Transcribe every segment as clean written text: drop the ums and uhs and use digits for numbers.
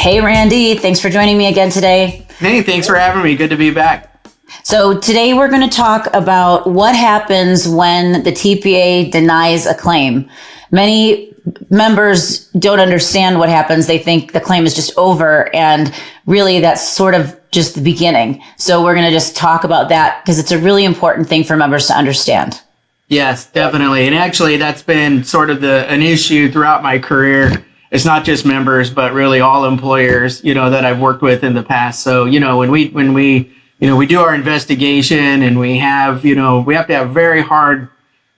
Hey, Randy. Thanks for joining me again today. Hey, thanks for having me. Good to be back. So today we're going to talk about what happens when the TPA denies a claim. Many members don't understand what happens. They think the claim is just over, and really that's sort of just the beginning. So we're going to just talk about that because it's a really important thing for members to understand. Yes, definitely. And actually, that's been sort of an issue throughout my career. It's not just members, but really all employers, that I've worked with in the past. So, when we do our investigation and we have to have very hard,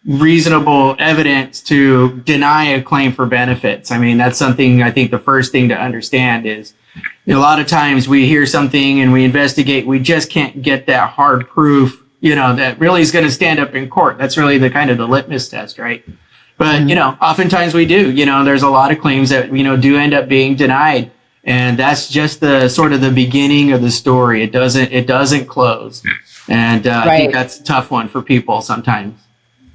reasonable evidence to deny a claim for benefits. I mean, that's something I think the first thing to understand is a lot of times we hear something and we investigate, we just can't get that hard proof, that really is going to stand up in court. That's really the kind of the litmus test, right? But, oftentimes we do, there's a lot of claims that, do end up being denied. And that's just the sort of the beginning of the story. It doesn't close. And Right. I think that's a tough one for people sometimes.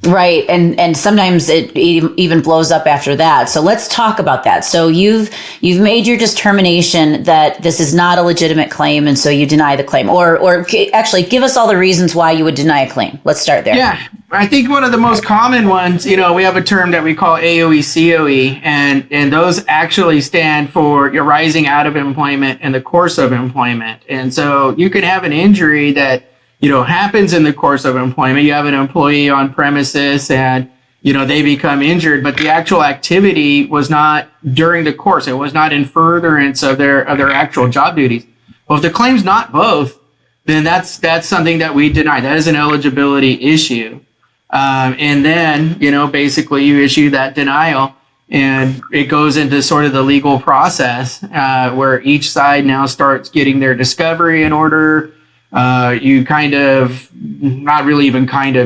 Right. And sometimes it even blows up after that. So let's talk about that. So you've made your determination that this is not a legitimate claim, and so you deny the claim. Or actually give us all the reasons why you would deny a claim. Let's start there. Yeah. I think one of the most common ones, we have a term that we call AOE, COE, and those actually stand for arising out of employment in the course of employment. And so you can have an injury that happens in the course of employment. You have an employee on premises and, they become injured, but the actual activity was not during the course. It was not in furtherance of their actual job duties. Well, if the claim's not both, then that's something that we deny. That is an eligibility issue. And then, basically you issue that denial and it goes into sort of the legal process, where each side now starts getting their discovery in order. You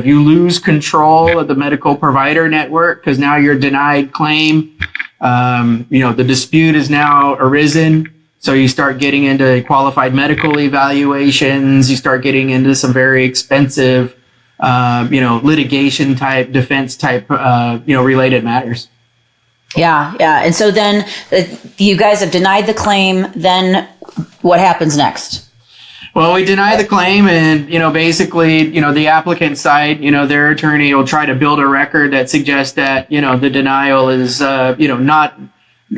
you lose control of the medical provider network because now you're denied claim. The dispute is now arisen. So you start getting into qualified medical evaluations. You start getting into some very expensive, litigation type, defense type, related matters. Yeah. And so then you guys have denied the claim. Then what happens next? Well, we deny the claim and, basically, the applicant side, their attorney will try to build a record that suggests that, the denial is, not,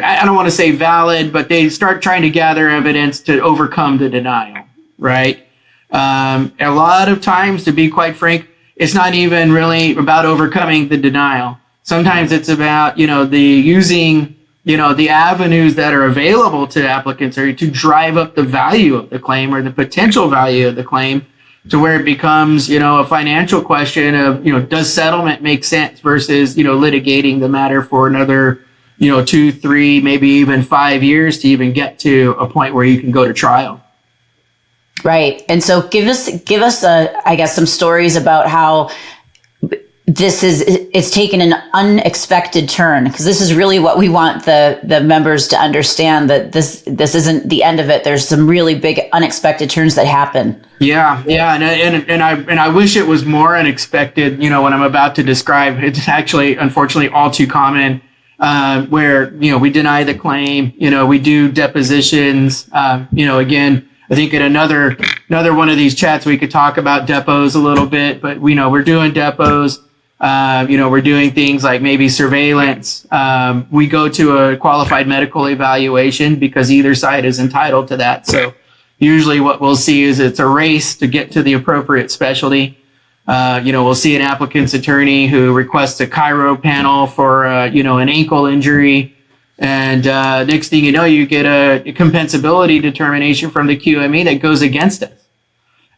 I don't want to say valid, but they start trying to gather evidence to overcome the denial, right? A lot of times, to be quite frank, it's not even really about overcoming the denial. Sometimes it's about, the avenues that are available to applicants are to drive up the value of the claim or the potential value of the claim to where it becomes, a financial question of, does settlement make sense versus, litigating the matter for another, 2, 3, maybe even 5 years to even get to a point where you can go to trial. Right. And so give us some stories about how it's taken an unexpected turn, because this is really what we want the members to understand, that this isn't the end of it. There's some really big unexpected turns that happen. Yeah. And I wish it was more unexpected, what I'm about to describe. It's actually, unfortunately, all too common, where, we deny the claim, we do depositions, again, I think in another one of these chats, we could talk about depots a little bit, but we're doing depots. We're doing things like maybe surveillance. We go to a qualified medical evaluation because either side is entitled to that. So usually what we'll see is it's a race to get to the appropriate specialty. We'll see an applicant's attorney who requests a chiro panel for, an ankle injury. And next thing you know, you get a compensability determination from the QME that goes against us.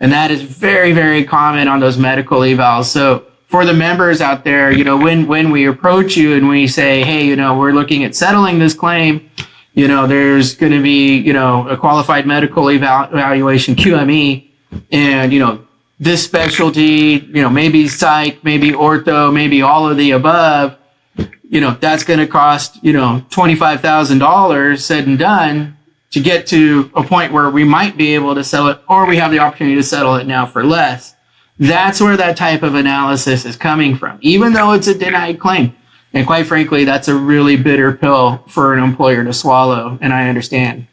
And that is very, very common on those medical evals. So for the members out there, when we approach you and we say, hey, we're looking at settling this claim, there's going to be, a qualified medical evaluation QME, and, this specialty, maybe psych, maybe ortho, maybe all of the above, that's going to cost, $25,000 said and done to get to a point where we might be able to sell it, or we have the opportunity to settle it now for less. That's where that type of analysis is coming from, even though it's a denied claim. And quite frankly, that's a really bitter pill for an employer to swallow. And I understand.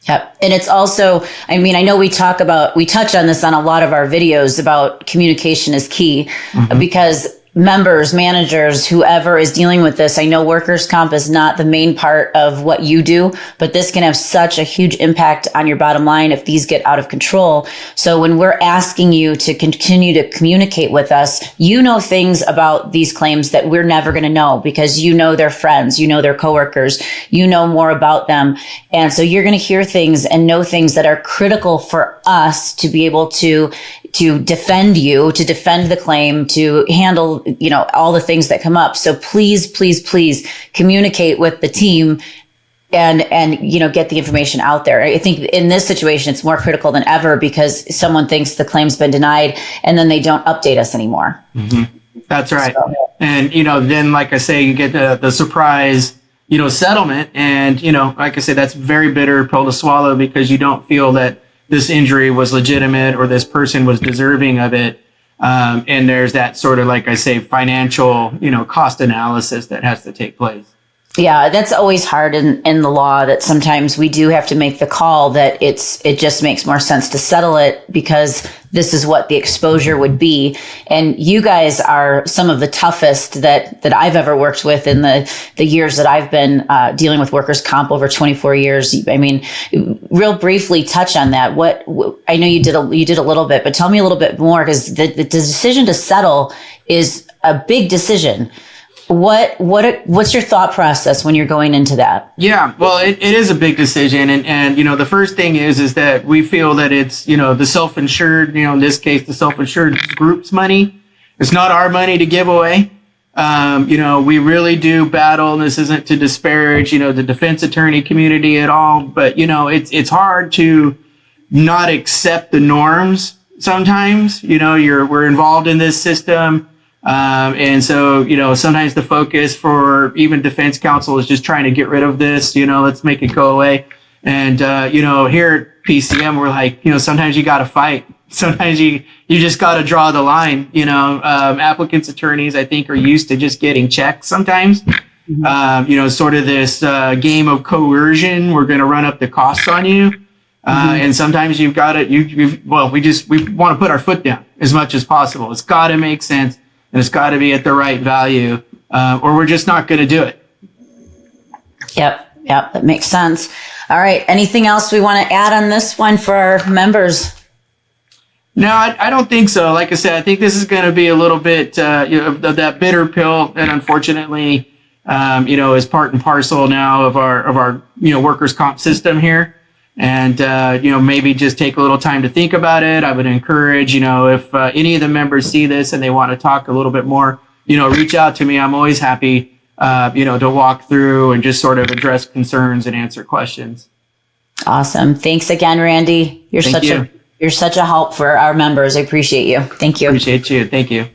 Yep. And it's also, I mean, I know we touch on this on a lot of our videos about communication is key because members, managers, whoever is dealing with this, I know workers' comp is not the main part of what you do, but this can have such a huge impact on your bottom line if these get out of control. So when we're asking you to continue to communicate with us, you know things about these claims that we're never going to know because you know their friends, you know their coworkers, you know more about them. And so you're going to hear things and know things that are critical for us to be able to defend you, to defend the claim, to handle, all the things that come up. So please, please, please communicate with the team and get the information out there. I think in this situation, it's more critical than ever because someone thinks the claim's been denied and then they don't update us anymore. That's right. So, and, then like I say, you get the surprise, settlement. And, like I say, that's very bitter pill to swallow because you don't feel that this injury was legitimate or this person was deserving of it. And there's that sort of, like I say, financial, cost analysis that has to take place. Yeah, that's always hard in the law that sometimes we do have to make the call that it just makes more sense to settle it because this is what the exposure would be. And you guys are some of the toughest that I've ever worked with in the years that I've been dealing with workers' comp over 24 years. I mean, real briefly touch on that. What I know you did a little bit, but tell me a little bit more because the decision to settle is a big decision. What's your thought process when you're going into that? Yeah, well, it is a big decision. And the first thing is that we feel that it's, the self-insured, in this case, the self-insured group's money. It's not our money to give away. We really do battle, and this isn't to disparage, the defense attorney community at all, but, it's hard to not accept the norms sometimes. We're involved in this system. And so, sometimes the focus for even defense counsel is just trying to get rid of this, let's make it go away. And, here at PCM, we're like, sometimes you got to fight. Sometimes you just got to draw the line. Applicants' attorneys, I think, are used to just getting checks sometimes. Sort of this game of coercion. We're going to run up the costs on you. And sometimes you've got to, we want to put our foot down as much as possible. It's got to make sense. And it's got to be at the right value, or we're just not going to do it. Yep, that makes sense. All right. Anything else we want to add on this one for our members? No, I don't think so. Like I said, I think this is going to be a little bit of that bitter pill that unfortunately, is part and parcel now of our workers' comp system here. And, maybe just take a little time to think about it. I would encourage, if any of the members see this and they want to talk a little bit more, reach out to me. I'm always happy, to walk through and just sort of address concerns and answer questions. Awesome. Thanks again, Randy. You're such a help for our members. I appreciate you. Thank you. Appreciate you. Thank you.